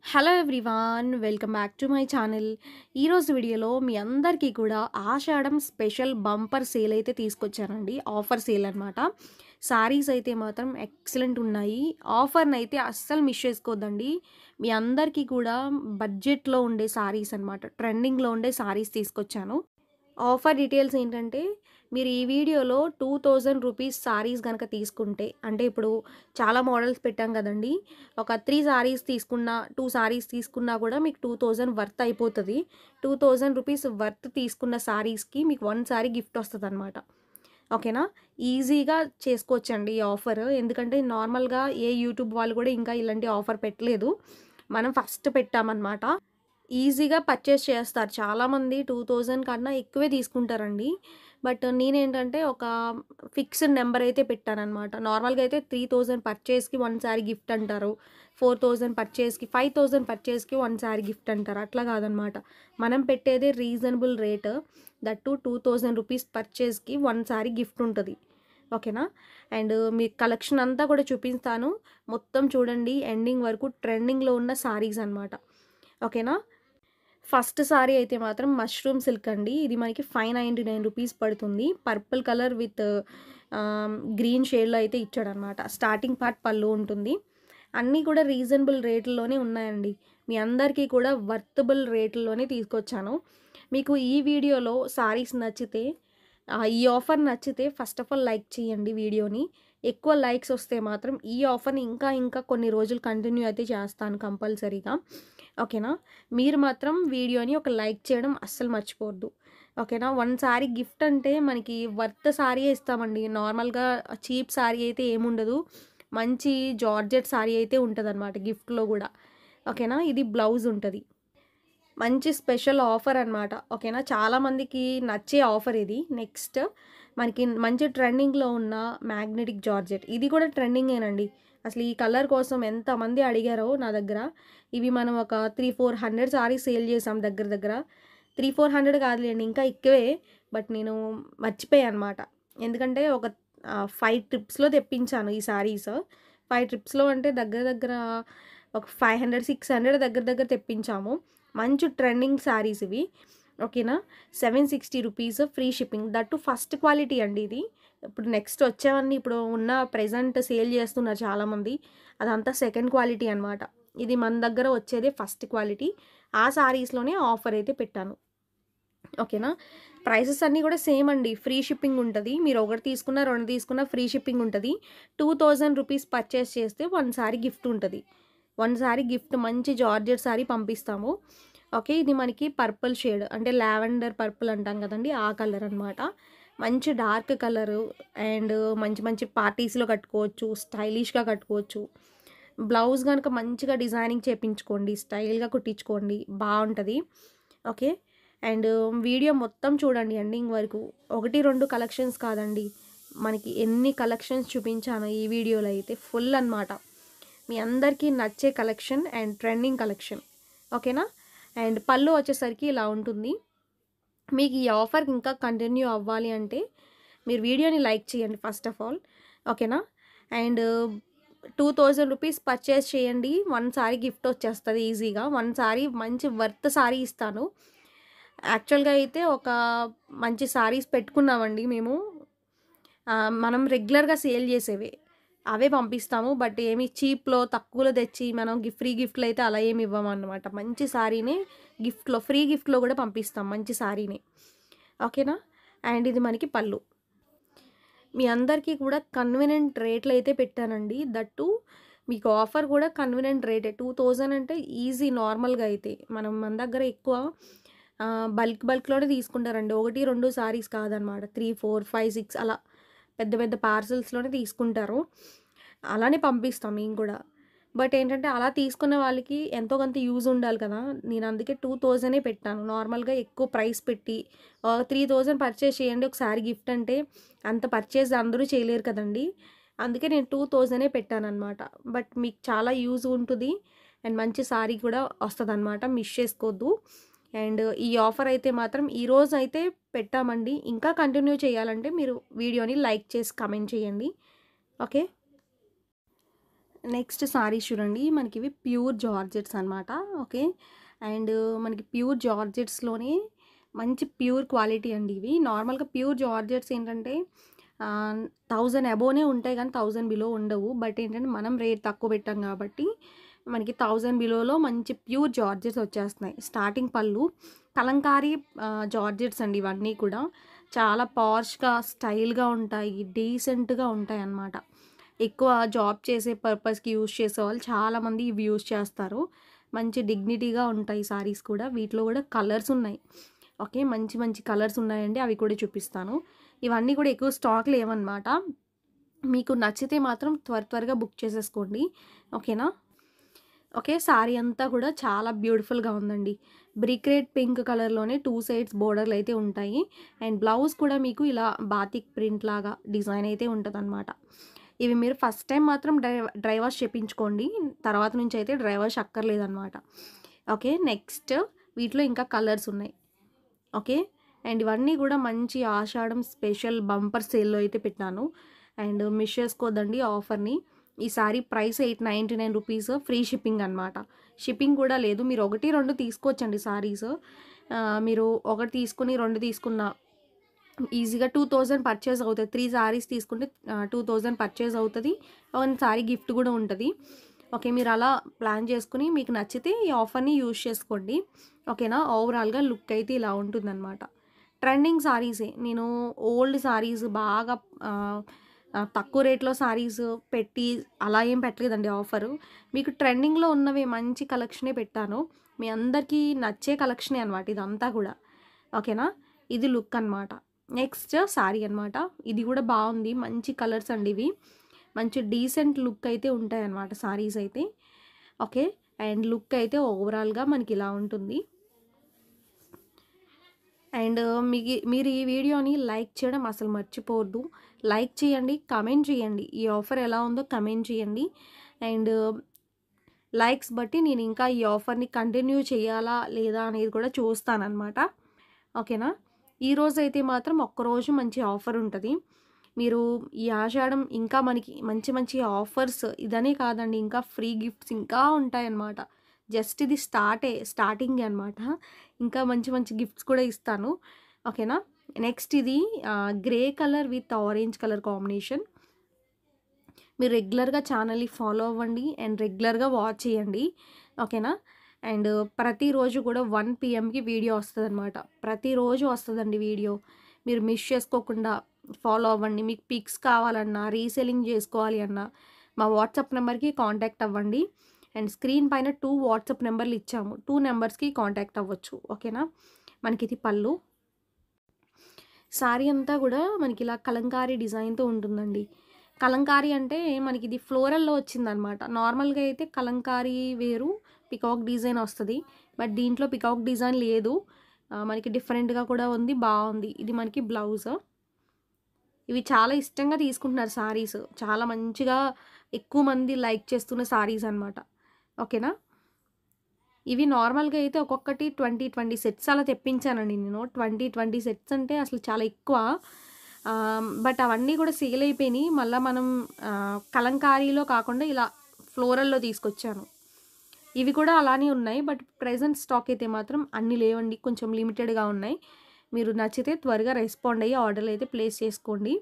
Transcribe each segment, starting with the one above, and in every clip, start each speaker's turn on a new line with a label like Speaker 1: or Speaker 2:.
Speaker 1: Hello everyone, welcome back to my channel. ఈరోజు వీడియోలో మీ అందరికీ కూడా ఆషాఢం స్పెషల్ బంపర్ సేల్ అయితే తీసుకొచ్చానండి. ఆఫర్ సేల్ అనమాట. సారీస్ అయితే మాత్రం ఎక్సలెంట్ ఉన్నాయి. ఆఫర్ని అయితే అస్సలు మిస్ చేసుకోవద్దండి. మీ అందరికీ కూడా బడ్జెట్లో ఉండే సారీస్ అనమాట, ట్రెండింగ్లో ఉండే సారీస్ తీసుకొచ్చాను. ఆఫర్ డీటెయిల్స్ ఏంటంటే, మీరు ఈ వీడియోలో 2000 రూపీస్ సారీస్ గనక తీసుకుంటే, అంటే ఇప్పుడు చాలా మోడల్స్ పెట్టాం కదండీ! ఒక 3 సారీస్ తీసుకున్నా, 2 సారీస్ తీసుకున్నా కూడా మీకు 2000 వర్త్ అయిపోతది. 2000 రూపీస్ వర్త్ తీసుకున్న సారీస్‌కి మీకు 1 సారీ గిఫ్ట్ వస్తదనమాట. ఓకేనా? ఈజీగా చేసుకోవచ్చండి ఈ ఆఫర్. ఎందుకంటే నార్మల్‌గా ఏ యూట్యూబ్ వాళ్ళు కూడా ఇంకా ఇలాంటి ఆఫర్ పెట్టలేదు. మనం ఫస్ట్ పెట్టామనమాట. ఈజీగా పర్చేస్ చేస్తారు. చాలామంది 2000 కన్నా ఎక్కువే తీసుకుంటారండి. బట్ నేనేంటంటే ఒక ఫిక్స్డ్ నెంబర్ అయితే పెట్టాననమాట. నార్మల్‌గా అయితే 3000 పర్చేస్‌కి 1 సారీ గిఫ్ట్ అంటారు. 4000 పర్చేస్‌కి, 5000 పర్చేస్‌కి 1 సారీ గిఫ్ట్ అంటారు. అట్లా కాదనమాట. మనం పెట్టేదే reasonable rate. That too 2000 rupees పర్చేస్‌కి 1 సారీ గిఫ్ట్ ఉంటది. ఓకేనా? అండ్ మీకు కలెక్షన్ అంతా కూడా చూపిస్తాను. మొత్తం చూడండి ఎండింగ్ వరకు. ట్రెండింగ్‌లో ఉన్న సారీస్ అనమాట. ఓకేనా? ఫస్ట్ సారీ అయితే మాత్రం మష్రూమ్ సిల్క్ అండి. ఇది మనకి 599 రూపీస్ పడుతుంది. పర్పుల్ కలర్ విత్ గ్రీన్ షేడ్‌లో అయితే ఇచ్చాడనమాట. స్టార్టింగ్ పార్ట్ పళ్ళు ఉంటుంది. అన్నీ కూడా రీజనబుల్ రేట్‌ల్లోనే ఉన్నాయండి. మీ అందరికీ కూడా వర్తబుల్ రేట్‌ల్లోనే తీసుకొచ్చాను. మీకు ఈ వీడియోలో సారీస్ నచ్చితే, ఈ ఆఫర్ నచ్చితే ఫస్ట్ ఆఫ్ ఆల్ లైక్ చేయండి వీడియోని. ఎక్కువ లైక్స్ వస్తే మాత్రం ఈ ఆఫర్‌ని ఇంకా కొన్ని రోజులు కంటిన్యూ అయితే చేస్తాను కంపల్సరీగా. ఓకేనా? మీరు మాత్రం వీడియోని ఒక లైక్ చేయడం అస్సలు మర్చిపోవద్దు. ఓకేనా? 1 సారీ గిఫ్ట్ అంటే మనకి వర్త్ సారీయే ఇస్తామండి. నార్మల్‌గా చీప్ సారీ అయితే ఏముండదు. మంచి జార్జెట్ సారీ అయితే ఉంటదనమాట గిఫ్ట్‌లో గూడా. ఓకేనా? ఇది బ్లౌజ్ ఉంటది. మంచి స్పెషల్ ఆఫర్ అనమాట. ఓకేనా? చాలామందికి నచ్చే ఆఫర్ ఇది. నెక్స్ట్ మనకి మంచి ట్రెండింగ్‌లో ఉన్న మ్యాగ్నెటిక్ జార్జెట్. ఇది కూడా ట్రెండింగేనండి. అసలు ఈ కలర్ కోసం ఎంతమంది అడిగారో నా దగ్గర. ఇవి మనం ఒక 400 సారీస్ సేల్ చేసాం దగ్గర దగ్గర. 400 కాదులెండి, ఇంకా ఎక్కువే. బట్ నేను మర్చిపోయానమాట. ఎందుకంటే ఒక 5 ట్రిప్స్‌లో తెప్పించాను ఈ సారీస్. 5 ట్రిప్స్‌లో అంటే దగ్గర దగ్గర ఒక 500, 600 దగ్గర దగ్గర తెప్పించాము. మంచి ట్రెండింగ్ శారీస్ ఇవి. ఓకేనా? 760 rupees free shipping. That first quality అండి ఇది. ఇప్పుడు నెక్స్ట్ వచ్చేవన్నీ ఇప్పుడు ఉన్న ప్రెజెంట్ సేల్ చేస్తున్నారు చాలామంది. అదంతా సెకండ్ క్వాలిటీ అనమాట. ఇది మన దగ్గర వచ్చేదే ఫస్ట్ క్వాలిటీ. ఆ సారీస్‌లోనే ఆఫర్ అయితే పెట్టాను. ఓకేనా? ప్రైసెస్ అన్నీ కూడా సేమ్ అండి. ఫ్రీ షిప్పింగ్ ఉంటది. మీరు ఒకటి తీసుకున్నా, 2 తీసుకున్నా ఫ్రీ షిప్పింగ్ ఉంటది. 2000 రూపీస్ పర్చేస్ చేస్తే 1 సారీ గిఫ్ట్ ఉంటది. 1 సారీ గిఫ్ట్ మంచి జార్జెట్ సారీ పంపిస్తాము. ఓకే. ఇది మనకి పర్పుల్ షేడ్, అంటే లావెండర్ పర్పుల్ అంటాం కదండీ! ఆ కలర్ అనమాట. మంచి డార్క్ కలరు. అండ్ మంచి మంచి పార్టీస్‌లో కట్టుకోవచ్చు. స్టైలిష్‌గా కట్టుకోవచ్చు. బ్లౌజ్ గనుక మంచిగా డిజైనింగ్ చేపించుకోండి. స్టైల్‌గా కుట్టించుకోండి. బావుంటది. ఓకే. అండ్ వీడియో మొత్తం చూడండి ఎండింగ్ వరకు. 1, 2 కలెక్షన్స్ కాదండి. మనకి ఎన్ని కలెక్షన్స్ చూపించానో ఈ వీడియోలో అయితే ఫుల్ అనమాట. మీ అందరికీ నచ్చే కలెక్షన్ అండ్ ట్రెండింగ్ కలెక్షన్. ఓకేనా? అండ్ పళ్ళు వచ్చేసరికి ఇలా ఉంటుంది. మీకు ఈ ఆఫర్ ఇంకా కంటిన్యూ అవ్వాలి అంటే మీరు వీడియోని లైక్ చేయండి ఫస్ట్ ఆఫ్ ఆల్. ఓకేనా? అండ్ 2000 రూపీస్ పర్చేస్ చేయండి. 1 సారీ గిఫ్ట్ వచ్చేస్తది ఈజీగా. 1 సారీ మంచి వర్త్ సారీ ఇస్తాను. యాక్చువల్‌గా అయితే ఒక మంచి సారీస్ పెట్టుకున్నామండి మేము. మనం రెగ్యులర్‌గా సేల్ చేసేవే. అవే పంపిస్తాము. బట్ ఏమి చీప్‌లో తక్కువలో తెచ్చి మనం ఫ్రీ గిఫ్ట్‌లు అయితే అలా ఏమి ఇవ్వమన్నమాట. మంచి సారీనే గిఫ్ట్‌లో, ఫ్రీ గిఫ్ట్‌లో కూడా పంపిస్తాం మంచి సారీనే. ఓకేనా? అండ్ ఇది మనకి పళ్ళు. మీ అందరికీ కూడా కన్వీనియంట్ రేట్లు అయితే పెట్టానండి. దట్టు మీకు ఆఫర్ కూడా కన్వీనియంట్ రేటే. 2000 అంటే ఈజీ నార్మల్‌గా అయితే. మన దగ్గర ఎక్కువ బల్క్‌లోనే తీసుకుంటారండి. 1, 2 సారీస్ కాదనమాట. 3, 4, 5, 6 అలా పెద్ద పెద్ద పార్సెల్స్‌లోనే తీసుకుంటారు. అలానే పంపిస్తాం మేము కూడా. బట్ ఏంటంటే అలా తీసుకున్న వాళ్ళకి ఎంతో కొంత యూజ్ ఉండాలి కదా! నేను అందుకే 2000 పెట్టాను. నార్మల్‌గా ఎక్కువ ప్రైస్ పెట్టి 3000 పర్చేస్ చేయండి ఒక సారీ గిఫ్ట్ అంటే అంత పర్చేస్ అందరూ చేయలేరు కదండీ! అందుకే నేను 2000 పెట్టాననమాట. బట్ మీకు చాలా యూజ్ ఉంటది. అండ్ మంచి సారీ కూడా వస్తదనమాట. మిస్ చేసుకోవద్దు. అండ్ ఈ ఆఫర్ అయితే మాత్రం ఈరోజైతే పెట్టామండి. ఇంకా కంటిన్యూ చేయాలంటే మీరు వీడియోని లైక్ చేసి కామెంట్ చేయండి. ఓకే. నెక్స్ట్ సారీస్ చూడండి. మనకివి ప్యూర్ జార్జెట్స్ అనమాట. ఓకే. అండ్ మనకి ప్యూర్ జార్జెట్స్‌లోనే మంచి ప్యూర్ క్వాలిటీ అండి ఇవి. నార్మల్‌గా ప్యూర్ జార్జెట్స్ ఏంటంటే 1000 అబోనే ఉంటాయి గానీ 1000 బిలో ఉండవు. బట్ ఏంటంటే మనం రేట్ తక్కువ పెట్టాం కాబట్టి మనకి 1000 బిలోలో మంచి ప్యూర్ జార్జెట్స్ వచ్చేస్తున్నాయి. స్టార్టింగ్ పళ్ళు కలంకారీ జార్జెట్స్ అండి ఇవన్నీ కూడా. చాలా పాష్‌గా, స్టైల్‌గా ఉంటాయి. డీసెంట్‌గా ఉంటాయన్నమాట. ఎక్కువ జాబ్ చేసే పర్పస్‌కి యూజ్ చేసేవాళ్ళు చాలామంది ఇవి యూజ్ చేస్తారు. మంచి డిగ్నిటీగా ఉంటాయి సారీస్ కూడా. వీటిలో కూడా కలర్స్ ఉన్నాయి. ఓకే. మంచి మంచి కలర్స్ ఉన్నాయండి. అవి కూడా చూపిస్తాను. ఇవన్నీ కూడా ఎక్కువ స్టాక్ లేవన్నమాట. మీకు నచ్చితే మాత్రం త్వరగా బుక్ చేసేసుకోండి. ఓకేనా? ఓకే. సారీ అంతా కూడా చాలా బ్యూటిఫుల్‌గా ఉందండి. బ్రిక్ రెడ్ పింక్ కలర్‌లోనే 2 సైడ్స్ బోర్డర్‌లయితే ఉంటాయి. అండ్ బ్లౌజ్ కూడా మీకు ఇలా బాతిక్ ప్రింట్ లాగా డిజైన్ అయితే ఉంటదనమాట. ఇవి మీరు ఫస్ట్ టైం మాత్రం డ్రై వాష్ చేపించుకోండి. తర్వాత నుంచి అయితే డ్రై వాష్ అక్కర్లేదనమాట. ఓకే. నెక్స్ట్ వీటిలో ఇంకా కలర్స్ ఉన్నాయి. ఓకే. అండ్ ఇవన్నీ కూడా మంచి ఆషాఢం స్పెషల్ బంపర్ సేల్‌లో అయితే పెట్టాను. అండ్ మిస్ చేసుకోవద్దండి ఆఫర్‌ని. ఈ సారీ ప్రైస్ రూ. 899 ఫ్రీ షిప్పింగ్ అనమాట. షిప్పింగ్ కూడా లేదు. మీరు 1, 2 తీసుకోవచ్చండి సారీస్. మీరు ఒకటి తీసుకొని 2 తీసుకున్నా ఈజీగా 2000 పర్చేజ్ అవుతది. 3 సారీస్ తీసుకుంటే 2000 పర్చేజ్ అవుతది. 1 సారీ గిఫ్ట్ కూడా ఉంటది. ఓకే. మీరు అలా ప్లాన్ చేసుకొని మీకు నచ్చితే ఈ ఆఫర్‌ని యూజ్ చేసుకోండి. ఓకేనా? ఓవరాల్‌గా లుక్ అయితే ఇలా ఉంటుందనమాట. ట్రెండింగ్ సారీసే. నేను ఓల్డ్ సారీస్ బాగా ఆహ్, ఆహ్, తక్కువ రేట్‌లో సారీస్ పెట్టి అలా ఏం పెట్టలేదండి ఆఫరు. మీకు ట్రెండింగ్‌లో ఉన్నవి మంచి కలెక్షనే పెట్టాను. మీ అందరికీ నచ్చే కలెక్షనే అనమాట ఇదంతా కూడా. ఓకేనా? ఇది లుక్ అనమాట. నెక్స్ట్ సారీ అనమాట. ఇది కూడా బావుంది. మంచి కలర్స్ అండి ఇవి. మంచి డీసెంట్ లుక్ అయితే ఉంటాయన్నమాట సారీస్ అయితే. ఓకే. అండ్ లుక్ అయితే ఓవరాల్‌గా మనకి ఇలా ఉంటుంది. అండ్ మీరు ఈ వీడియోని లైక్ చేయడం అసలు మర్చిపోవద్దు. లైక్ చేయండి, కమెంట్ చేయండి. ఈ ఆఫర్ ఎలా ఉందో కమెంట్ చేయండి. అండ్ లైక్స్ బట్టి నేను ఇంకా ఈ ఆఫర్‌ని కంటిన్యూ చేయాలా లేదా అనేది కూడా చూస్తాననమాట. ఓకేనా? ఈరోజైతే మాత్రం ఒక్కరోజు మంచి ఆఫర్ ఉంటది. మీరు ఈ ఆషాఢం ఇంకా మనకి మంచి మంచి ఆఫర్స్ ఇదనే కాదండి. ఇంకా ఫ్రీ గిఫ్ట్స్ ఇంకా ఉంటాయన్నమాట. జస్ట్ ఇది స్టార్టింగే అనమాట. ఇంకా మంచి మంచి గిఫ్ట్స్ కూడా ఇస్తాను. ఓకేనా? నెక్స్ట్ ఇది grey colour with orange colour combination. మీరు రెగ్యులర్‌గా ఛానల్‌ని ఫాలో అవ్వండి. అండ్ రెగ్యులర్‌గా వాచ్ చేయండి. ఓకేనా? అండ్ ప్రతిరోజు కూడా 1 పీఎంకి వీడియో వస్తదనమాట. ప్రతిరోజు వస్తదండి వీడియో. మీరు మిస్ చేసుకోకుండా ఫాలో అవ్వండి. మీకు పిక్స్ కావాలన్నా, రీసెల్లింగ్ చేసుకోవాలి అన్నా మా వాట్సాప్ నెంబర్‌కి కాంటాక్ట్ అవ్వండి. అండ్ స్క్రీన్ పైన 2 వాట్సాప్ నెంబర్‌లు ఇచ్చాము. 2 నెంబర్స్‌కి కాంటాక్ట్ అవ్వచ్చు. ఓకేనా? మనకిది పళ్ళు. సారీ అంతా కూడా మనకిలా కలంకారీ డిజైన్‌తో ఉంటుందండి. కలంకారీ అంటే మనకిది ఫ్లోరల్‌లో వచ్చిందనమాట. నార్మల్‌గా అయితే కలంకారీ వేరు, పికాక్ డిజైన్ వస్తది. బట్ దీంట్లో పికాక్ డిజైన్ లేదు. మనకి డిఫరెంట్‌గా కూడా ఉంది. బావుంది. ఇది మనకి బ్లౌజ్. ఇవి చాలా ఇష్టంగా తీసుకుంటున్నారు సారీస్. చాలా మంచిగా ఎక్కువ మంది లైక్ చేస్తున్న సారీస్ అనమాట. ఓకేనా? ఇవి నార్మల్‌గా అయితే ఒక్కొక్కటి 20 సెట్స్ అలా తెప్పించానండి నేను. 20 సెట్స్ అంటే అసలు చాలా ఎక్కువ. బట్ అవన్నీ కూడా సేల్ అయిపోయినాయి. మళ్ళా మనం కలంకారీలో కాకుండా ఇలా ఫ్లోరల్‌లో తీసుకొచ్చాను. ఇవి కూడా అలానే ఉన్నాయి. బట్ ప్రెజెంట్ స్టాక్ అయితే మాత్రం అన్నీ లేవండి. కొంచెం లిమిటెడ్‌గా ఉన్నాయి. మీరు నచ్చితే త్వరగా రెస్పాండ్ అయ్యి ఆర్డర్‌లు అయితే ప్లేస్ చేసుకోండి.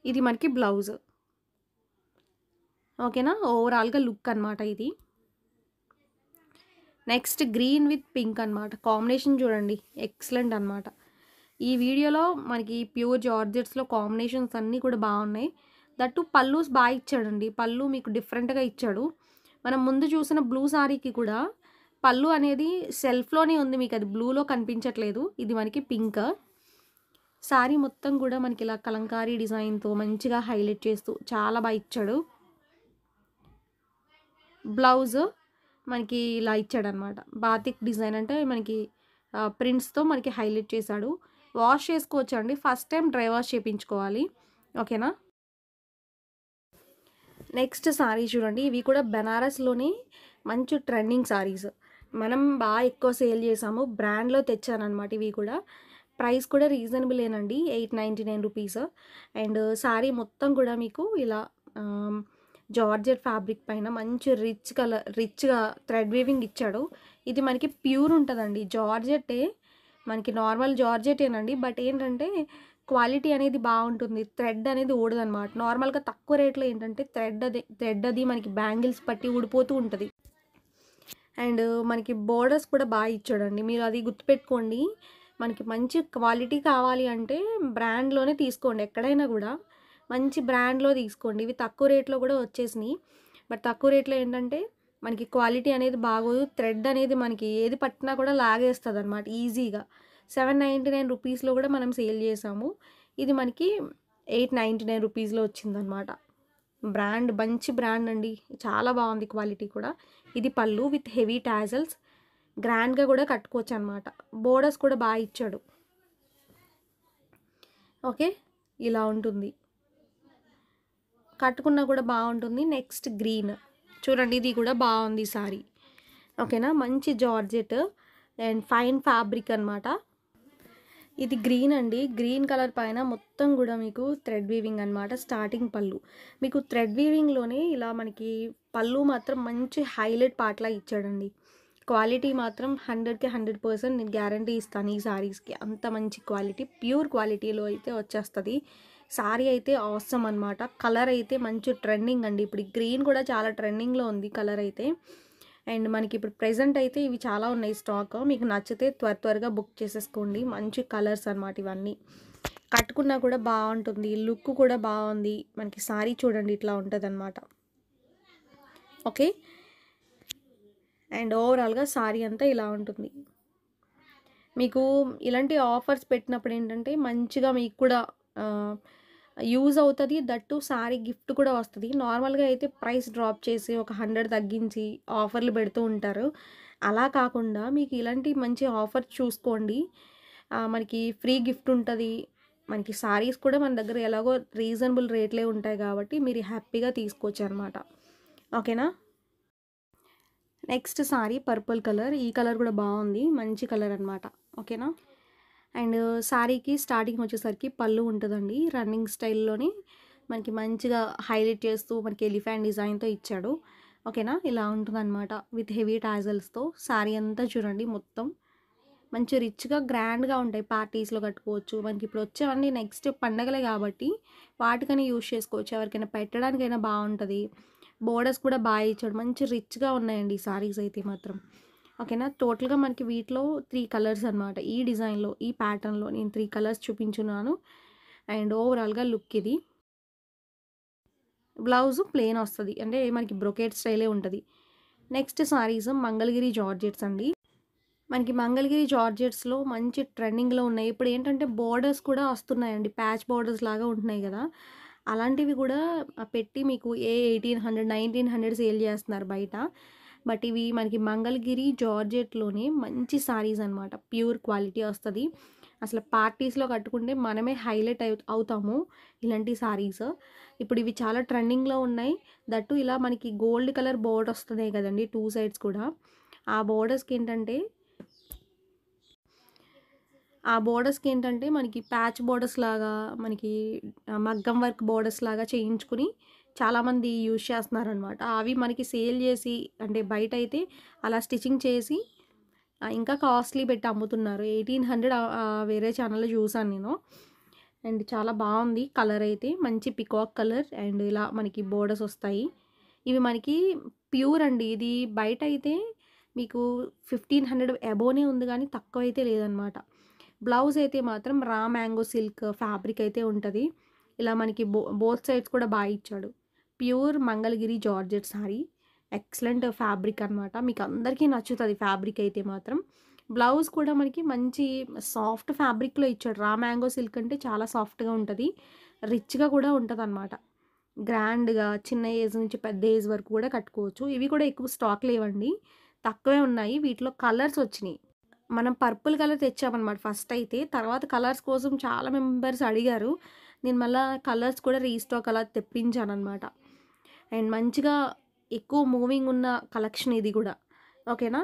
Speaker 1: ఇది మనకి బ్లౌజ్. ఓకేనా? ఓవరాల్‌గా లుక్ అనమాట ఇది. నెక్స్ట్ గ్రీన్ విత్ పింక్ అనమాట. కాంబినేషన్ చూడండి. ఎక్సలెంట్ అనమాట. ఈ వీడియోలో మనకి ప్యూర్ జార్జెట్స్‌లో కాంబినేషన్స్ అన్నీ కూడా బాగున్నాయి. దట్టు పల్లూస్ బాగా ఇచ్చాడండి. పళ్ళు మీకు డిఫరెంట్‌గా ఇచ్చాడు. మనం ముందు చూసిన బ్లూ సారీకి కూడా పళ్ళు అనేది సెల్ఫ్‌లోనే ఉంది. మీకు అది బ్లూలో కనిపించట్లేదు. ఇది మనకి పింక్. సారీ మొత్తం కూడా మనకి ఇలా కలంకారీ డిజైన్‌తో మంచిగా హైలైట్ చేస్తూ చాలా బాగా ఇచ్చాడు. బ్లౌజ్ మనకి ఇలా ఇచ్చాడనమాట. బాతిక్ డిజైన్ అంటే మనకి ప్రింట్స్‌తో మనకి హైలైట్ చేశాడు. వాష్ చేసుకోవచ్చండి. ఫస్ట్ టైం డ్రై వాష్ చేపించుకోవాలి. ఓకేనా? నెక్స్ట్ సారీ చూడండి. ఇవి కూడా బెనారస్‌లోనే మంచి ట్రెండింగ్ సారీస్. మనం బాగా ఎక్కువ సేల్ చేసాము. బ్రాండ్‌లో తెచ్చాననమాట ఇవి కూడా. ప్రైస్ కూడా రీజనబులేనండి. 899 రూపీస్. అండ్ శారీ మొత్తం కూడా మీకు ఇలా జార్జెట్ ఫ్యాబ్రిక్ పైన మంచి రిచ్‌గా థ్రెడ్ వీవింగ్ ఇచ్చాడు. ఇది మనకి ప్యూర్ ఉంటదండి. జార్జెట్టే మనకి నార్మల్ జార్జెటేనండి. బట్ ఏంటంటే క్వాలిటీ అనేది బావుంటుంది. థ్రెడ్ అనేది ఊడదనమాట. నార్మల్‌గా తక్కువ రేట్‌లో ఏంటంటే థ్రెడ్ అది మనకి బ్యాంగిల్స్ పట్టి ఊడిపోతూ ఉంటది. అండ్ మనకి బోర్డర్స్ కూడా ఇచ్చాడండి. మీరు అది గుర్తుపెట్టుకోండి. మనకి మంచి క్వాలిటీ కావాలి అంటే బ్రాండ్‌లోనే తీసుకోండి. ఎక్కడైనా గూడా మంచి బ్రాండ్‌లో తీసుకోండి. ఇవి తక్కువ రేట్‌లో కూడా వచ్చేసినియి. బట్ తక్కువ రేట్‌లో ఏంటంటే మనకి క్వాలిటీ అనేది బాగోదు. థ్రెడ్ అనేది మనకి ఏది పట్టినా కూడా లాగేస్తదనమాట ఈజీగా. 799 రూపీస్‌లో కూడా మనం సేల్ చేసాము. ఇది మనకి 899 రూపీస్‌లో వచ్చిందనమాట. మంచి బ్రాండ్ అండి. చాలా బావుంది క్వాలిటీ కూడా. ఇది పళ్ళు విత్ హెవీ టాజల్స్. గ్రాండ్‌గా కూడా కట్టుకోవచ్చనమాట. బోర్డర్స్ కూడా ఇచ్చాడు. ఓకే. ఇలా ఉంటుంది. కట్టుకున్నా కూడా బావుంటుంది. Next green. చూడండి ఇది కూడా బావుంది సారీ. ఓకేనా. మంచి జార్జెట్ అండ్ ఫైన్ ఫ్యాబ్రిక్ అనమాట. ఇది గ్రీన్ అండి. గ్రీన్ కలర్ పైన మొత్తం కూడా మీకు థ్రెడ్ వీవింగ్ అనమాట. స్టార్టింగ్ పళ్ళు. మీకు థ్రెడ్ వీవింగ్‌లోనే ఇలా మనకి పళ్ళు మాత్రం మంచి హైలైట్ పార్ట్‌లా ఇచ్చాడండి. క్వాలిటీ మాత్రం 100కి 100% నేను గ్యారంటీ ఇస్తాను ఈ సారీస్‌కి. అంత మంచి క్వాలిటీ. ప్యూర్ క్వాలిటీలో అయితే వచ్చేస్తది. సారీ అయితే ఆసమ్ అనమాట. కలర్ అయితే మంచి ట్రెండింగ్ అండి. ఇప్పుడు ఈ గ్రీన్ కూడా చాలా ట్రెండింగ్‌లో ఉంది కలర్ అయితే. అండ్ మనకి ఇప్పుడు ప్రెజెంట్ అయితే ఇవి చాలా ఉన్నాయి స్టాక్. మీకు నచ్చితే త్వరగా బుక్ చేసేసుకోండి. మంచి కలర్స్ అనమాట ఇవన్నీ. కట్టుకున్నా కూడా బావుంటుంది. లుక్ కూడా బావుంది. మనకి సారీ చూడండి ఇట్లా ఉంటదనమాట. ఓకే. అండ్ ఓవరాల్‌గా సారీ అంతా ఇలా ఉంటుంది. మీకు ఇలాంటి ఆఫర్స్ పెట్టినప్పుడు ఏంటంటే మంచిగా మీకు కూడా ఆహ్, యూజ్ అవుతది. దట్టు సారీ గిఫ్ట్ కూడా వస్తది. నార్మల్‌గా అయితే ప్రైస్ డ్రాప్ చేసి ఒక 100 తగ్గించి ఆఫర్‌లు పెడుతూ ఉంటారు. అలా కాకుండా మీకు ఇలాంటి మంచి ఆఫర్ చూసుకోండి. మనకి ఫ్రీ గిఫ్ట్ ఉంటది. మనకి సారీస్ కూడా మన దగ్గర ఎలాగో రీజనబుల్ రేట్‌లే ఉంటాయి కాబట్టి మీరు హ్యాపీగా తీసుకోవచ్చనమాట. ఓకేనా. Next sorry purple colour. ఈ కలర్ కూడా బావుంది. మంచి కలర్ అనమాట. ఓకేనా. అండ్ సారీకి స్టార్టింగ్ వచ్చేసరికి పళ్ళు ఉంటదండి. రన్నింగ్ స్టైల్‌లోని మనకి మంచిగా హైలైట్ చేస్తూ మనకి ఎలిఫెంట్ డిజైన్‌తో ఇచ్చాడు. ఓకేనా. ఇలా ఉంటుందనమాట. విత్ హెవీ టాజల్స్‌తో సారీ అంతా చూడండి మొత్తం. మంచి రిచ్‌గా, గ్రాండ్‌గా ఉంటాయి. పార్టీస్‌లో కట్టుకోవచ్చు. మనకి ఇప్పుడు వచ్చేవన్నీ నెక్స్ట్ పండగలే కాబట్టి వాటికని యూజ్ చేసుకోవచ్చు. ఎవరికైనా పెట్టడానికైనా బావుంటది. బోర్డర్స్ కూడా ఇచ్చాడు. మంచి రిచ్‌గా ఉన్నాయండి ఈ సారీస్ అయితే మాత్రం. ఓకేనా. టోటల్‌గా మనకి వీటిలో 3 కలర్స్ అనమాట. ఈ డిజైన్‌లో, ఈ ప్యాటర్న్‌లో నేను 3 కలర్స్ చూపించున్నాను. అండ్ ఓవరాల్‌గా లుక్ ఇది. బ్లౌజు ప్లెయిన్ వస్తది. అంటే మనకి బ్రొకేట్ స్టైలే ఉంటది. నెక్స్ట్ సారీస్ మంగళగిరి జార్జెట్స్ అండి. మనకి మంగళగిరి జార్జెట్స్‌లో మంచి ట్రెండింగ్‌లో ఉన్నాయి. ఇప్పుడేంటంటే బోర్డర్స్ కూడా వస్తున్నాయండి. ప్యాచ్ బోర్డర్స్ లాగా ఉంటున్నాయి గదా! అలాంటివి గూడా పెట్టి మీకు 1800, 1900 సేల్ జేస్తున్నారు బయట. బట్ ఇవి మనకి మంగళగిరి జార్జెట్‌లోనే మంచి సారీస్ అనమాట. ప్యూర్ క్వాలిటీ వస్తది. అసలు పార్టీస్‌లో కట్టుకుంటే మనమే హైలైట్ అవుతాము ఇలాంటి సారీస్. ఇప్పుడు ఇవి చాలా ట్రెండింగ్‌లో ఉన్నాయి. దట్టు ఇలా మనకి గోల్డ్ కలర్ బోర్డర్ వస్తున్నాయి గదండీ 2 సైడ్స్ కూడా. ఆ బోర్డర్స్‌కేంటంటే బోర్డర్స్‌కేంటంటే మనకి ప్యాచ్ బోర్డర్స్ లాగా మనకి మగ్గం వర్క్ బోర్డర్స్ లాగా చేయించుకుని చాలామంది యూజ్ చేస్తున్నారనమాట. అవి మనకి సేల్ జేసి అంటే బయటైతే అలా స్టిచ్చింగ్ చేసి ఇంకా కాస్ట్‌లీ పెట్టి అమ్ముతున్నారు. 1800 వేరే ఛానెల్‌లో చూసాను నేను. అండ్ చాలా బావుంది కలర్ అయితే. మంచి పికాక్ కలర్ అండ్ ఇలా మనకి బోర్డర్స్ వస్తాయి. ఇవి మనకి ప్యూర్ అండి. ఇది బయటైతే మీకు 1500 అబోనే ఉంది గానీ తక్కువైతే లేదనమాట. బ్లౌజ్ అయితే మాత్రం రా మ్యాంగో సిల్క్ ఫ్యాబ్రిక్ అయితే ఉంటది. ఇలా మనకి బోత్ సైడ్స్ కూడా ఇచ్చాడు. Pure Mangalagiri georgette sorry. Excellent fabric అనమాట. మీకు అందరికీ నచ్చుతది ఫ్యాబ్రిక్ అయితే మాత్రం. బ్లౌజ్ కూడా మనకి మంచి సాఫ్ట్ ఫ్యాబ్రిక్‌లో ఇచ్చాడు. రా మ్యాంగో సిల్క్ అంటే చాలా సాఫ్ట్‌గా ఉంటది. రిచ్‌గా కూడా ఉంటదనమాట. గ్రాండ్‌గా చిన్న ఏజ్ నుంచి పెద్ద ఏజ్ వరకు కూడా కట్టుకోవచ్చు. ఇవి కూడా ఎక్కువ స్టాక్ లేవండి. తక్కువే ఉన్నాయి. వీటిలో కలర్స్ వచ్చినియి. మనం పర్పుల్ కలర్ తెచ్చామనమాట ఫస్ట్ అయితే. తర్వాత కలర్స్ కోసం చాలా మెంబర్స్ అడిగారు. నేను మళ్ళా కలర్స్ కూడా రీస్టాక్ అలా తెప్పించాననమాట. అండ్ మంచిగా ఎక్కువ మూవింగ్ ఉన్న కలెక్షన్ ఇది గూడా. ఓకేనా.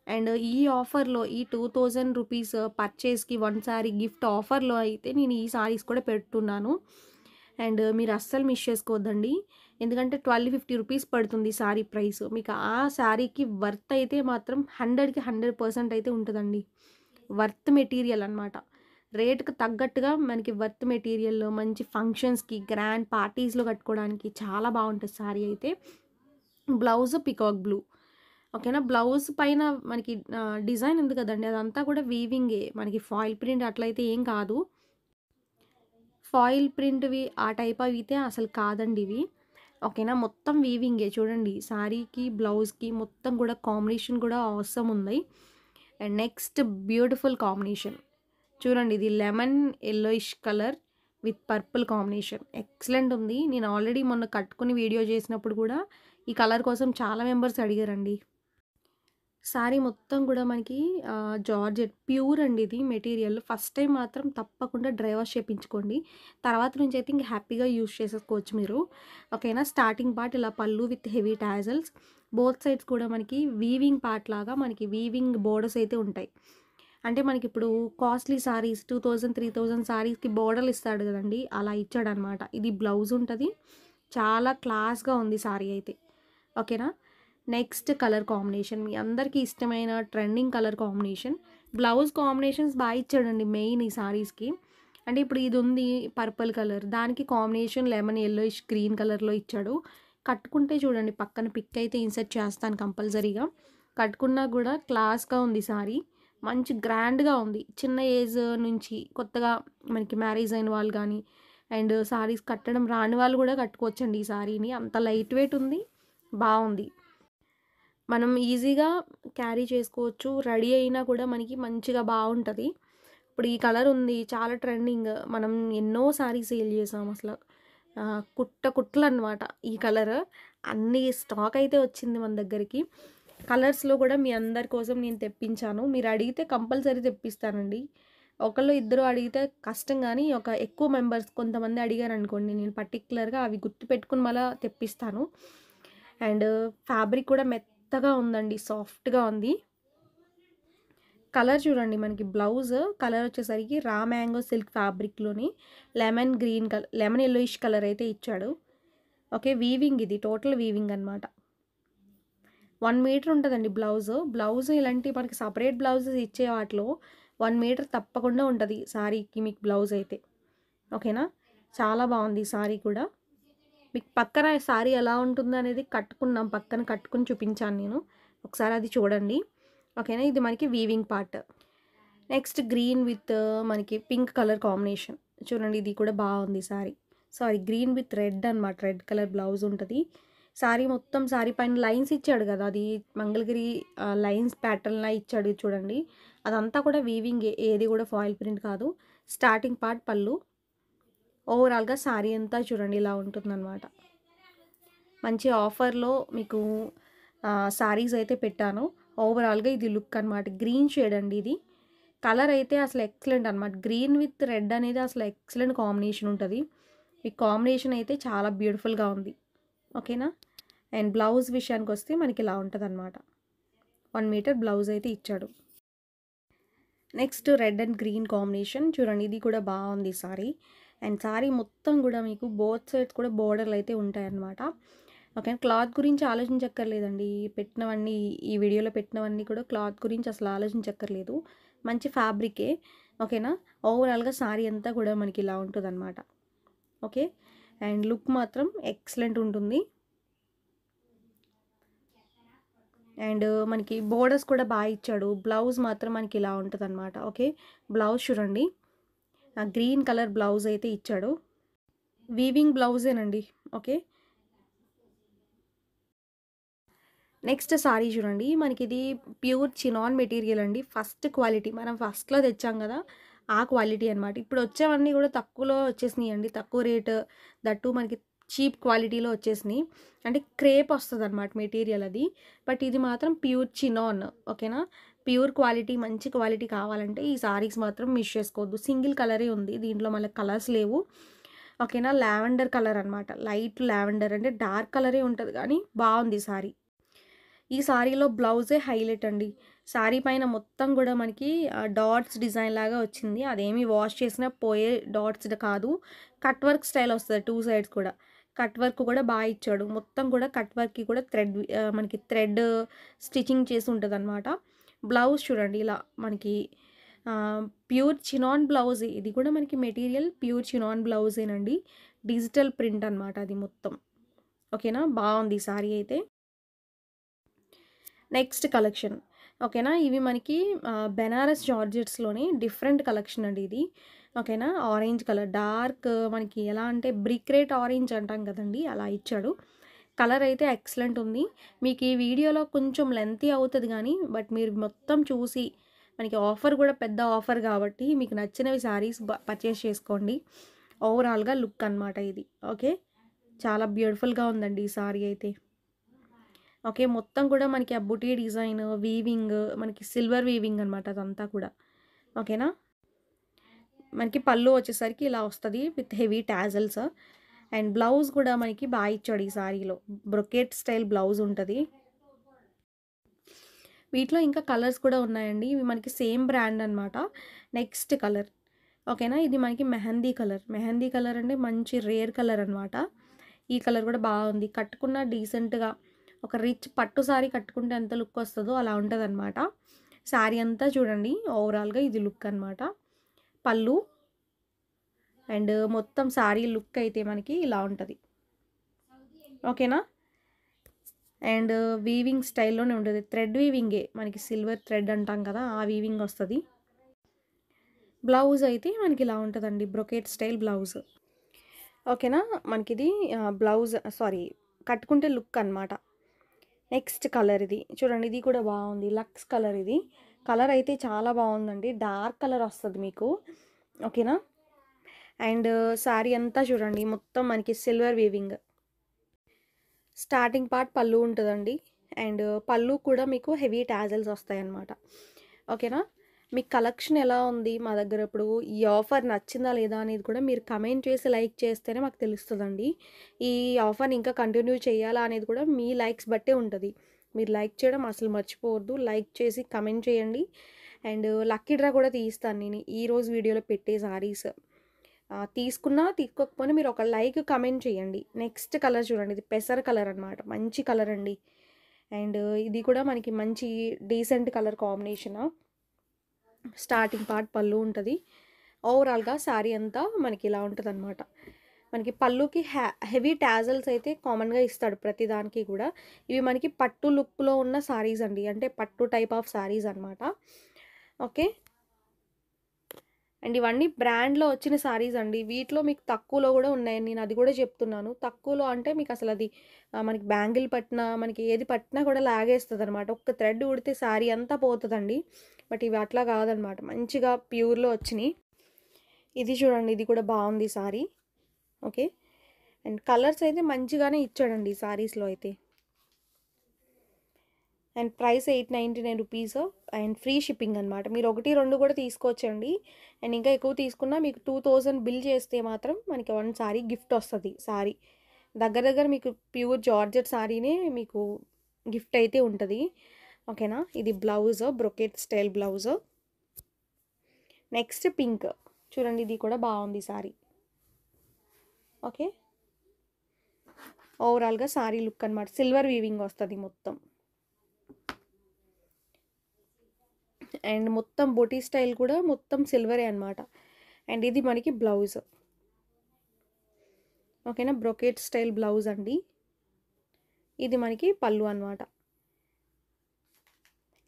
Speaker 1: అండ్ ఈ ఆఫర్‌లో ఈ 2000 రూపీస్ పర్చేస్‌కి 1 సారీ గిఫ్ట్ ఆఫర్‌లో అయితే నేను ఈ సారీస్ కూడా పెడుతున్నాను. అండ్ మీరు అస్సలు మిస్ చేసుకోవద్దండి. ఎందుకంటే 1250 రూపీస్ పడుతుంది సారీ ప్రైస్. మీకు ఆ సారీకి వర్త్ అయితే మాత్రం 100కి 100% అయితే ఉంటదండి. వర్త్ మెటీరియల్ అనమాట. రేట్‌కి తగ్గట్టుగా మనకి వర్త్ మెటీరియల్ మంచి ఫంక్షన్స్‌కి, గ్రాండ్ పార్టీస్‌లో కట్టుకోవడానికి చాలా బావుంటది సారీ అయితే. Blouse peacock blue. ఓకేనా. బ్లౌజ్ పైన మనకి డిజైన్ ఉంది కదండీ! అదంతా కూడా వీవింగే. మనకి ఫాయిల్ ప్రింట్ అట్లయితే ఏం కాదు. ఫాయిల్ ప్రింట్‌వి ఆ టైప్ అయితే అసలు కాదండి ఇవి. ఓకేనా. మొత్తం వీవింగే చూడండి. సారీకి, బ్లౌజ్‌కి మొత్తం కూడా కాంబినేషన్ కూడా ఆసమ్ ఉంది. And next beautiful combination. చూడండి ఇది lemon yellowish colour with purple combination. Excellent ఉంది. నేను ఆల్రెడీ మొన్న కట్టుకొని వీడియో చేసినప్పుడు కూడా ఈ కలర్ కోసం చాలా మెంబర్స్ అడిగారండి. సారీ మొత్తం కూడా మనకి జార్జెట్ ప్యూర్ అండి ఇది మెటీరియల్. ఫస్ట్ టైం మాత్రం తప్పకుండా డ్రై వాష్ చేపించుకోండి. తర్వాత నుంచి అయితే ఇంక హ్యాపీగా యూజ్ చేసేసుకోవచ్చు మీరు. ఓకేనా. స్టార్టింగ్ పార్ట్ ఇలా పళ్ళు with heavy tassels. Both sides కూడా మనకి వీవింగ్ పార్ట్ లాగా మనకి వీవింగ్ బోర్డర్స్ అయితే ఉంటాయి. అంటే మనకిప్పుడు కాస్ట్‌లీ సారీస్ 2000, 3000 సారీస్‌కి బోర్డర్‌లు ఇస్తాడు కదండీ! అలా ఇచ్చాడనమాట. ఇది బ్లౌజ్ ఉంటది. చాలా క్లాస్‌గా ఉంది సారీ అయితే. ఓకేనా. నెక్స్ట్ కలర్ కాంబినేషన్ మీ అందరికీ ఇష్టమైన trending colour combination. Blouse combinations బా ఇచ్చాడండి మెయిన్ ఈ సారీస్‌కి. అంటే ఇప్పుడు ఇది ఉంది పర్పుల్ కలర్. దానికి కాంబినేషన్ లెమన్ యెల్లోయిష్ గ్రీన్ కలర్‌లో ఇచ్చాడు. కట్టుకుంటే చూడండి పక్కన పిక్ అయితే ఇన్సర్ట్ చేస్తాను కంపల్సరీగా. కట్టుకున్నా కూడా క్లాస్‌గా ఉంది సారీ. మంచి గ్రాండ్‌గా ఉంది. చిన్న ఏజ్ నుంచి కొత్తగా మనకి మ్యారేజ్ అయిన వాళ్ళు గానీ, అండ్ సారీస్ కట్టడం రాని వాళ్ళు కూడా కట్టుకోవచ్చండి ఈ సారీని. అంత లైట్ వెయిట్ ఉంది. బావుంది. మనం ఈజీగా క్యారీ చేసుకోవచ్చు. రెడీ అయినా కూడా మనకి మంచిగా బావుంటది. ఇప్పుడు ఈ కలర్ ఉంది. చాలా ట్రెండింగ్. మనం ఎన్నో సారీస్ సేల్ చేసాం అసల. కుట్లనమాట ఈ కలర్. అన్ని స్టాక్ అయితే వచ్చింది మన దగ్గరికి. కలర్స్‌లో కూడా మీ అందరి కోసం నేను తెప్పించాను. మీరు అడిగితే కంపల్సరీ తెప్పిస్తానండి. ఒకళ్ళు ఇద్దరు అడిగితే కష్టం గానీ, ఒక ఎక్కువ మెంబర్స్ కొంతమంది అడిగారనుకోండి, నేను పర్టిక్యులర్‌గా అవి గుర్తుపెట్టుకొని మళ్ళా తెప్పిస్తాను. అండ్ ఫ్యాబ్రిక్ కూడా మెత్తగా ఉందండి. సాఫ్ట్‌గా ఉంది. కలర్ చూడండి మనకి బ్లౌజ్ కలర్ వచ్చేసరికి రా మ్యాంగో సిల్క్ ఫ్యాబ్రిక్‌లోని లెమన్ యెల్లోయిష్ కలర్ అయితే ఇచ్చాడు. ఓకే. వీవింగ్ ఇది టోటల్ వీవింగ్ అనమాట. 1 మీటర్ ఉంటదండి బ్లౌజు. బ్లౌజ్ ఇలాంటి మనకి సెపరేట్ బ్లౌజెస్ ఇచ్చే వాటిలో 1 మీటర్ తప్పకుండా ఉంటది సారీకి మీకు బ్లౌజ్ అయితే. ఓకేనా. చాలా బావుంది ఈ సారీ కూడా. మీకు పక్కన సారీ ఎలా ఉంటుందనేది కట్టుకున్నాం. పక్కన కట్టుకొని చూపించాను నేను. ఒకసారి అది చూడండి. ఓకేనా. ఇది మనకి weaving part. Next green with మనకి పింక్ కలర్ కాంబినేషన్. చూడండి ఇది కూడా బావుంది sorry. Sorry green with red అనమాట. రెడ్ కలర్ బ్లౌజ్ ఉంటది. సారీ మొత్తం సారీ పైన లైన్స్ ఇచ్చాడు గదా! అది మంగళగిరి లైన్స్ ప్యాటర్న్‌లా ఇచ్చాడు చూడండి. అదంతా కూడా వీవింగే. ఏది కూడా ఫాయిల్ ప్రింట్ కాదు. స్టార్టింగ్ పార్ట్ పళ్ళు. ఓవరాల్‌గా సారీ అంతా చూడండి ఇలా ఉంటుందనమాట. మంచి ఆఫర్‌లో మీకు సారీస్ అయితే పెట్టాను. ఓవరాల్‌గా ఇది లుక్ అనమాట. గ్రీన్ షేడ్ అండి ఇది. కలర్ అయితే అసలు ఎక్సలెంట్ అనమాట. గ్రీన్ విత్ రెడ్ అనేది అసలు ఎక్సలెంట్ కాంబినేషన్ ఉంటది. ఈ కాంబినేషన్ అయితే చాలా బ్యూటిఫుల్‌గా ఉంది. ఓకేనా. అండ్ బ్లౌజ్ విషయానికొస్తే మనకి ఇలా ఉంటదనమాట. 1 మీటర్ బ్లౌజ్ అయితే ఇచ్చాడు. Next red and green combination చూడండి ఇది కూడా బావుంది సారీ. అండ్ సారీ మొత్తం కూడా మీకు బోత్ సైడ్స్ కూడా బోర్డర్‌లు అయితే ఉంటాయన్నమాట. ఓకే. క్లాత్ గురించి ఆలోచించక్కర్లేదండి. పెట్టినవన్నీ ఈ వీడియోలో పెట్టినవన్నీ కూడా క్లాత్ గురించి అసలు ఆలోచించక్కర్లేదు. మంచి ఫ్యాబ్రికే. ఓకేనా. ఓవరాల్‌గా సారీ అంతా కూడా మనకి ఇలా ఉంటదనమాట. ఓకే. అండ్ లుక్ మాత్రం ఎక్సలెంట్ ఉంటుంది. అండ్ మనకి బోర్డర్స్ కూడా బా ఇచ్చాడు. బ్లౌజ్ మాత్రం మనకి ఇలా ఉంటదనమాట. ఓకే. బ్లౌజ్ చూడండి. గ్రీన్ కలర్ బ్లౌజ్ అయితే ఇచ్చాడు. వీవింగ్ బ్లౌజేనండి. ఓకే. నెక్స్ట్ సారీ చూడండి. మనకిది ప్యూర్ చినాన్ మెటీరియల్ అండి. First quality. మనం ఫస్ట్‌లో తెచ్చాం గదా! ఆ క్వాలిటీ అనమాట. ఇప్పుడు వచ్చేవన్నీ గూడా తక్కువలో వచ్చేసినాయండి. తక్కువ రేట్ దట్ మనకి చీప్ క్వాలిటీలో వచ్చేసినాయి. అంటే క్రేప్ వస్తదనమాట మెటీరియల్ అది. బట్ ఇది మాత్రం ప్యూర్ చినాన్. ఓకేనా. ప్యూర్ క్వాలిటీ మంచి క్వాలిటీ కావాలంటే ఈ సారీస్ మాత్రం మిస్ చేసుకోవద్దు. సింగిల్ కలరే ఉంది. దీంట్లో మళ్ళీ కలర్స్ లేవు. ఓకేనా. లావెండర్ కలర్ అనమాట. లైట్ లావెండర్ అంటే డార్క్ కలరే ఉంటది గానీ బావుంది సారీ. ఈ సారీలో బ్లౌజే హైలైట్ అండి. సారీ పైన మొత్తం గూడా మనకి డాట్స్ డిజైన్ లాగా వచ్చింది. అదేమి వాష్ చేసినా పోయే డాట్స్ కాదు. కట్ వర్క్ స్టైల్ వస్తది 2 సైడ్స్ కూడా. కట్ వర్క్ కూడా ఇచ్చాడు. మొత్తం కూడా కట్ వర్క్‌కి కూడా మనకి థ్రెడ్ స్టిచింగ్ చేసి ఉంటదనమాట. బ్లౌజ్ చూడండి ఇలా మనకి ప్యూర్ చినాన్ బ్లౌజ్. ఇది కూడా మనకి మెటీరియల్ ప్యూర్ చినాన్ బ్లౌజేనండి. డిజిటల్ ప్రింట్ అనమాట అది మొత్తం. ఓకేనా? బావుంది ఈ సారీ అయితే. Next collection. ఓకేనా? ఇవి మనకి బెనారస్ జార్జెట్స్‌లోని డిఫరెంట్ కలెక్షన్ అండి ఇది. ఓకేనా? ఆరెంజ్ కలర్ డార్క్ మనకి ఎలా అంటే బ్రిక్ రెడ్ ఆరెంజ్ అంటాం కదండీ! అలా ఇచ్చాడు. కలర్ అయితే ఎక్సలెంట్ ఉంది. మీకు ఈ వీడియోలో కొంచెం లెంతీ అవుతది గానీ, బట్ మీరు మొత్తం చూసి మనకి ఆఫర్ కూడా పెద్ద ఆఫర్ కాబట్టి మీకు నచ్చినవి శారీస్ పర్చేస్ చేసుకోండి. ఓవరాల్‌గా లుక్ అనమాట ఇది. ఓకే. చాలా బ్యూటిఫుల్‌గా ఉందండి ఈ సారీ అయితే. ఓకే. మొత్తం కూడా మనకి ఆ బుటీ డిజైన్, వీవింగ్ మనకి సిల్వర్ వీవింగ్ అనమాట అదంతా కూడా. ఓకేనా? మనకి పళ్ళు వచ్చేసరికి ఇలా వస్తది with heavy tassels. And blouse కూడా మనకి ఇచ్చాడు ఈ సారీలో. బ్రొకెట్ స్టైల్ బ్లౌజ్ ఉంటది. వీటిలో ఇంకా కలర్స్ కూడా ఉన్నాయండి. ఇవి మనకి సేమ్ బ్రాండ్ అనమాట. Next colour. ఓకేనా? ఇది మనకి మెహందీ కలర్. మెహందీ కలర్ అంటే మంచి రేర్ కలర్ అనమాట. ఈ కలర్ కూడా బాగుంది. కట్టుకున్న డీసెంట్‌గా ఒక రిచ్ పట్టు సారీ కట్టుకుంటే ఎంత లుక్ వస్తదో అలా ఉంటదనమాట. సారీ అంతా చూడండి ఓవరాల్‌గా ఇది లుక్ అనమాట. పళ్ళు అండ్ మొత్తం సారీ లుక్ అయితే మనకి ఇలా ఉంటది. ఓకేనా? అండ్ వీవింగ్ స్టైల్‌లోనే ఉంటది. థ్రెడ్ వీవింగే మనకి సిల్వర్ థ్రెడ్ అంటాం కదా! ఆ వీవింగ్ వస్తది. బ్లౌజ్ అయితే మనకి ఇలా ఉంటదండి. Brocade style blouse. ఓకేనా? మనకిది బ్లౌజ్ కట్టుకుంటే లుక్ అనమాట. నెక్స్ట్ కలర్ ఇది. చూడండి ఇది కూడా బాగుంది. లక్స్ కలర్ ఇది. కలర్ అయితే చాలా బాగుందండి. డార్క్ కలర్ వస్తది మీకు. ఓకేనా? అండ్ సారీ అంతా చూడండి మొత్తం మనకి సిల్వర్ వీవింగ్. స్టార్టింగ్ పార్ట్ పళ్ళు ఉంటదండి. అండ్ పళ్ళు కూడా మీకు హెవీ టాజల్స్ వస్తాయన్నమాట. ఓకేనా? మీకు కలెక్షన్ ఎలా ఉంది మా దగ్గర ఇప్పుడు ఈ ఆఫర్ నచ్చిందా లేదా అనేది కూడా మీరు కమెంట్ చేసి లైక్ చేస్తేనే మాకు తెలుస్తదండి. ఈ ఆఫర్‌ని ఇంకా కంటిన్యూ చేయాలా అనేది కూడా మీ లైక్స్ బట్టే ఉంటది. మీరు లైక్ చేయడం అసలు మర్చిపోవద్దు. లైక్ చేసి కమెంట్ చేయండి. అండ్ లక్కీ డ్రా కూడా తీయిస్తాను నేను ఈరోజు వీడియోలో పెట్టే సారీస్. తీసుకున్నా తీసుకోకపోయినా మీరు ఒక లైక్ కమెంట్ చేయండి. నెక్స్ట్ కలర్ చూడండి. ఇది పెసర కలర్ అనమాట. మంచి కలర్ అండి. అండ్ ఇది కూడా మనకి మంచి decent colour combination. Starting part పళ్ళు ఉంటది. ఓవరాల్‌గా సారీ అంతా మనకి ఇలా ఉంటదనమాట. మనకి పళ్ళుకి హెవీ టాజల్స్ అయితే కామన్‌గా ఇస్తాడు ప్రతి దానికి కూడా. ఇవి మనకి పట్టు లుక్‌లో ఉన్న సారీస్ అండి. అంటే పట్టు టైప్ ఆఫ్ సారీస్ అనమాట. ఓకే. అండ్ ఇవన్నీ బ్రాండ్‌లో వచ్చిన సారీస్ అండి. వీటిలో మీకు తక్కువలో కూడా ఉన్నాయండి. నేను అది కూడా చెప్తున్నాను. తక్కువలో అంటే మీకు అసలు అది మనకి బ్యాంగిల్ పట్టినా, మనకి ఏది పట్టినా కూడా లాగేస్తదనమాట. ఒక్క థ్రెడ్ ఉడితే సారీ అంతా పోతదండి. బట్ ఇవి అట్లా కాదనమాట. మంచిగా ప్యూర్‌లో వచ్చినియి. ఇది చూడండి. ఇది కూడా బావుంది సారీ. ఓకే. అండ్ కలర్స్ అయితే మంచిగానే ఇచ్చాడండి ఈ సారీస్‌లో అయితే. And price 899 rupees and free shipping అనమాట. మీరు 1, 2 కూడా తీసుకోవచ్చండి. అండ్ ఇంకా ఎక్కువ తీసుకున్నా మీకు 2000 బిల్ చేస్తే మాత్రం మనకి 1 సారీ గిఫ్ట్ వస్తది. సారీ దగ్గర దగ్గర మీకు ప్యూర్ జార్జెట్ సారీనే మీకు గిఫ్ట్ అయితే ఉంటది. ఓకేనా? ఇది blouse brocade style blouse. Next pink. చూడండి ఇది కూడా బాగుంది సారీ. ఓకే. ఓవరాల్‌గా సారీ లుక్ అనమాట. సిల్వర్ వీవింగ్ వస్తది మొత్తం. అండ్ మొత్తం బొటీ స్టైల్ కూడా మొత్తం సిల్వరే అనమాట. అండ్ ఇది మనకి బ్లౌజ్. ఓకేనా? బ్రొకెట్ స్టైల్ బ్లౌజ్ అండి. ఇది మనకి పళ్ళు అనమాట.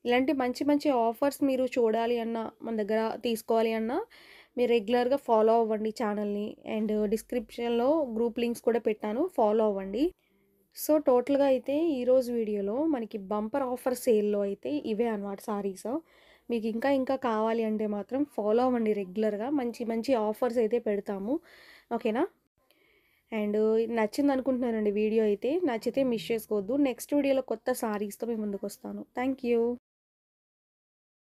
Speaker 1: ఇలాంటి మంచి మంచి ఆఫర్స్ మీరు చూడాలి అన్నా, మన దగ్గర తీసుకోవాలి అన్నా మీరు రెగ్యులర్‌గా ఫాలో అవ్వండి ఛానల్‌ని. అండ్ డిస్క్రిప్షన్‌లో గ్రూప్ లింక్స్ కూడా పెట్టాను. ఫాలో అవ్వండి. సో, టోటల్‌గా అయితే ఈరోజు వీడియోలో మనకి బంపర్ ఆఫర్ సేల్‌లో అయితే ఇవే అనమాట సారీస్. మీకు ఇంకా ఇంకా కావాలి అంటే మాత్రం ఫాలో అవ్వండి రెగ్యులర్‌గా. మంచి మంచి ఆఫర్స్ అయితే పెడతాము. ఓకేనా? అండ్ నచ్చిందనుకుంటున్నానండి వీడియో అయితే. నచ్చితే మిస్ చేసుకోవద్దు. నెక్స్ట్ వీడియోలో కొత్త సారీస్‌తో మీ ముందుకొస్తాను. Thank you.